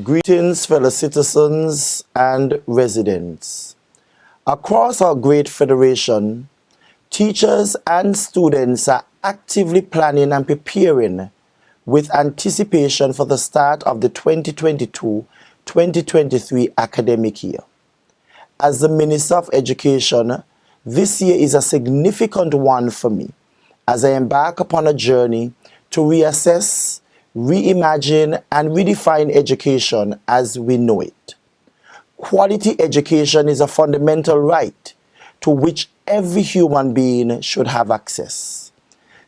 Greetings, fellow citizens and residents. Across our great federation, teachers and students are actively planning and preparing with anticipation for the start of the 2022-2023 academic year. As the Minister of Education, this year is a significant one for me as I embark upon a journey to reassess, reimagine, and redefine education as we know it. Quality education is a fundamental right to which every human being should have access.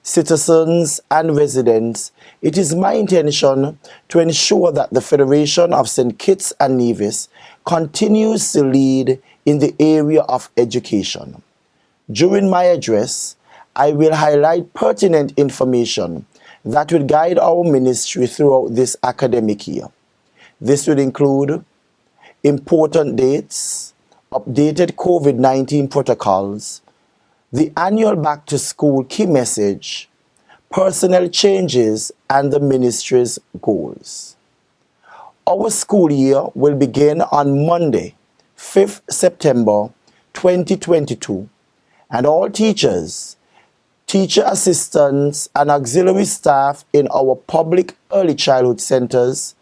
Citizens and residents, it is my intention to ensure that the Federation of St. Kitts and Nevis continues to lead in the area of education. During my address, I will highlight pertinent information that will guide our ministry throughout this academic year. This will include important dates, updated COVID-19 protocols, the annual Back to School key message, personnel changes, and the ministry's goals. Our school year will begin on Monday, 5th September 2022, and all teachers, teacher assistants, and auxiliary staff in our public early childhood centers,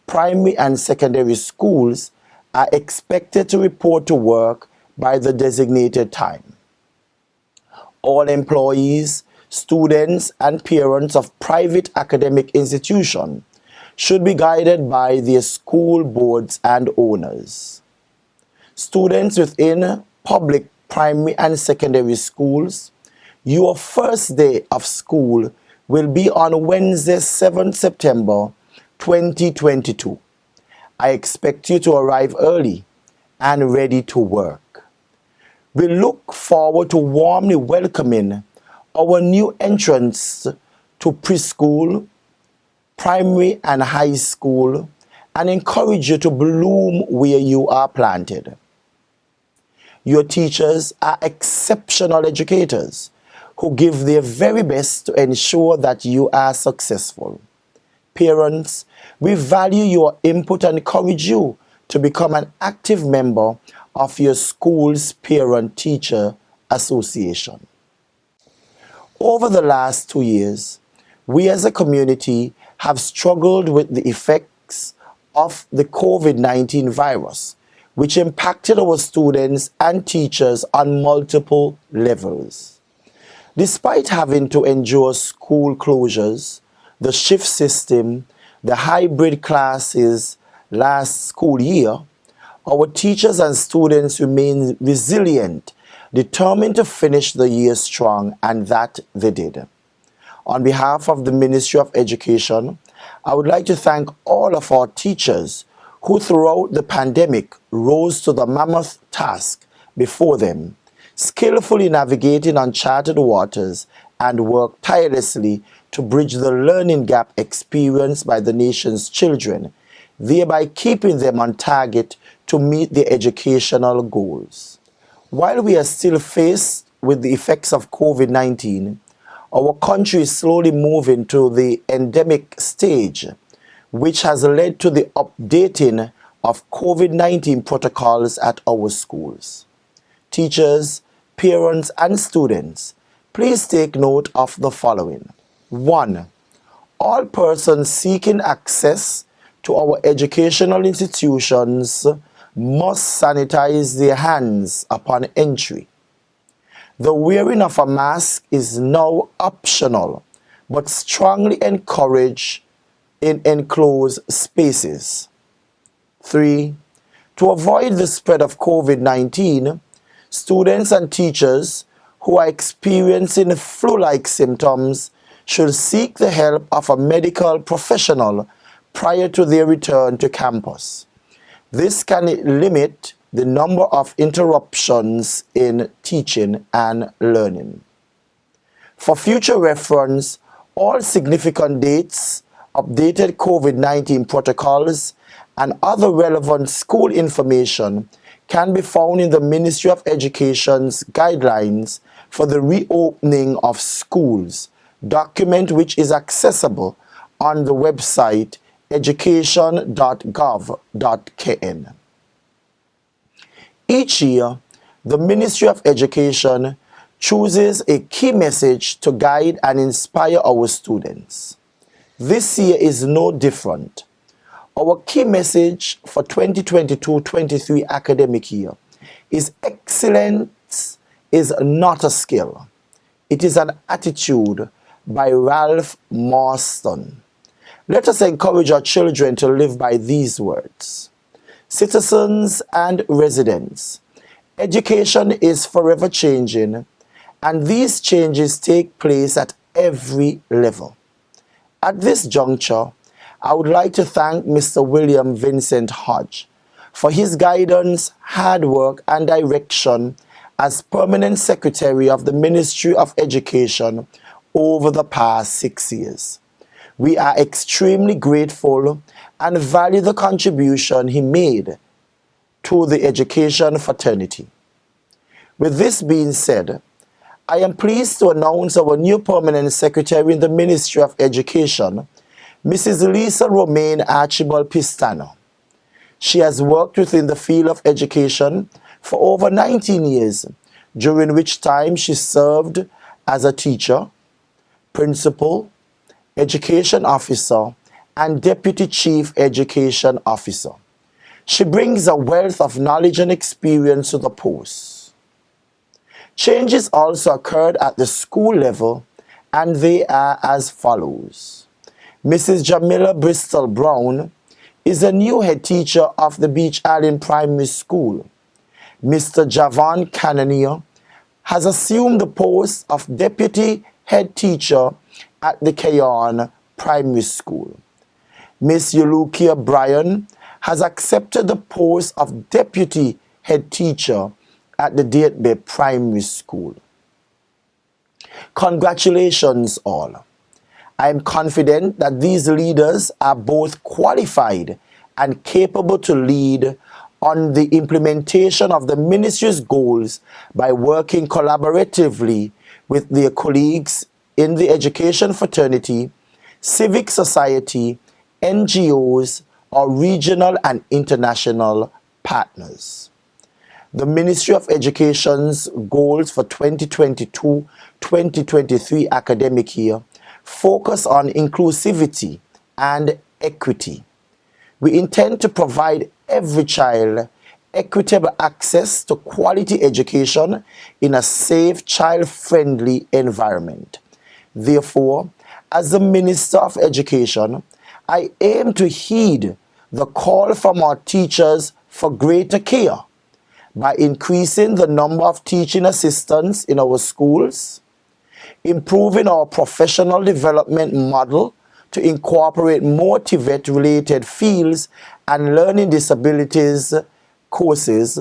primary and secondary schools are expected to report to work by the designated time. All employees, students, and parents of private academic institutions should be guided by their school boards and owners. Students within public primary and secondary schools, your first day of school will be on Wednesday, 7th September 2022. I expect you to arrive early and ready to work. We look forward to warmly welcoming our new entrants to preschool, primary and high school, and encourage you to bloom where you are planted. Your teachers are exceptional educators who give their very best to ensure that you are successful. Parents, we value your input and encourage you to become an active member of your school's parent-teacher association. Over the last 2 years, we as a community have struggled with the effects of the COVID-19 virus, which impacted our students and teachers on multiple levels. Despite having to endure school closures, the shift system, the hybrid classes last school year, our teachers and students remain resilient, determined to finish the year strong, and that they did. On behalf of the Ministry of Education, I would like to thank all of our teachers who throughout the pandemic rose to the mammoth task before them, skillfully navigating uncharted waters and worked tirelessly to bridge the learning gap experienced by the nation's children, thereby keeping them on target to meet their educational goals. While we are still faced with the effects of COVID-19, our country is slowly moving to the endemic stage, which has led to the updating of COVID-19 protocols at our schools. Teachers, parents, and students, please take note of the following. 1. All persons seeking access to our educational institutions must sanitize their hands upon entry. The wearing of a mask is now optional, but strongly encouraged in enclosed spaces. 3. To avoid the spread of COVID-19, students and teachers who are experiencing flu-like symptoms should seek the help of a medical professional prior to their return to campus. This can limit the number of interruptions in teaching and learning. For future reference, all significant dates, updated COVID-19 protocols, and other relevant school information can be found in the Ministry of Education's guidelines for the reopening of schools, document which is accessible on the website education.gov.kn. Each year, the Ministry of Education chooses a key message to guide and inspire our students. This year is no different. Our key message for 2022-23 academic year is excellence is not a skill. It is an attitude, by Ralph Marston. Let us encourage our children to live by these words. Citizens and residents, education is forever changing, and these changes take place at every level. At this juncture, I would like to thank Mr. William Vincent Hodge for his guidance, hard work, and direction as Permanent Secretary of the Ministry of Education over the past 6 years. We are extremely grateful and value the contribution he made to the education fraternity. With this being said, I am pleased to announce our new Permanent Secretary in the Ministry of Education, Mrs. Lisa Romaine Archibald Pistano. She has worked within the field of education for over 19 years, during which time she served as a teacher, principal, education officer, and deputy chief education officer. She brings a wealth of knowledge and experience to the post. Changes also occurred at the school level, and they are as follows. Mrs. Jamila Bristol Brown is a new head teacher of the Beach Island Primary School. Mr. Javon Cannonier has assumed the post of deputy head teacher at the Keyon Primary School. Miss Yulukia Bryan has accepted the post of deputy head teacher at the Dateby Primary School. Congratulations all. I am confident that these leaders are both qualified and capable to lead on the implementation of the ministry's goals by working collaboratively with their colleagues in the education fraternity, civic society, NGOs, or regional and international partners. The Ministry of Education's goals for 2022-2023 academic year focus on inclusivity and equity. We intend to provide every child equitable access to quality education in a safe, child-friendly environment. Therefore, as the Minister of Education, I aim to heed the call from our teachers for greater care by increasing the number of teaching assistants in our schools, improving our professional development model to incorporate more TVET-related fields and learning disabilities courses.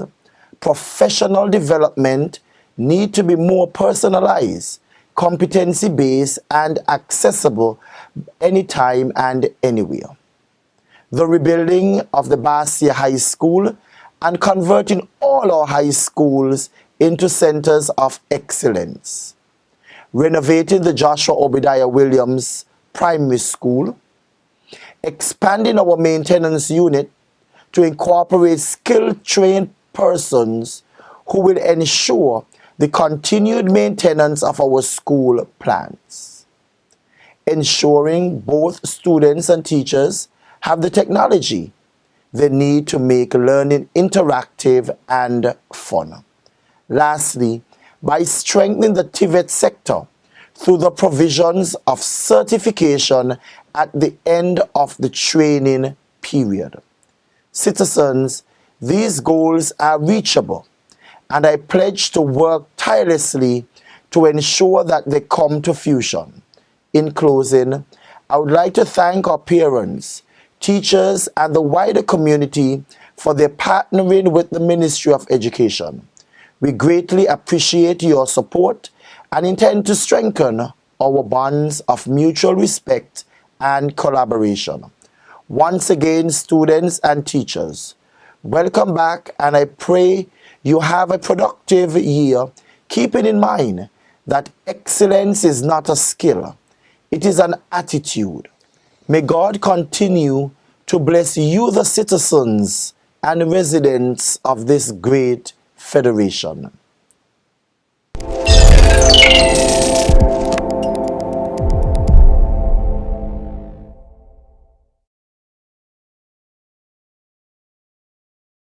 Professional development need to be more personalized, competency-based, and accessible anytime and anywhere. The rebuilding of the Basia High School and converting all our high schools into centers of excellence. Renovating the Joshua Obadiah Williams Primary School. Expanding our maintenance unit to incorporate skilled trained persons who will ensure the continued maintenance of our school plans. Ensuring both students and teachers have the technology they need to make learning interactive and fun. Lastly, by strengthening the TVET sector through the provisions of certification at the end of the training period. Citizens, these goals are reachable, and I pledge to work tirelessly to ensure that they come to fruition. In closing, I would like to thank our parents, teachers, and the wider community for their partnering with the Ministry of Education. We greatly appreciate your support and intend to strengthen our bonds of mutual respect and collaboration. Once again, students and teachers, welcome back, and I pray you have a productive year, keeping in mind that excellence is not a skill, it is an attitude. May God continue to bless you, the citizens and residents of this great federation.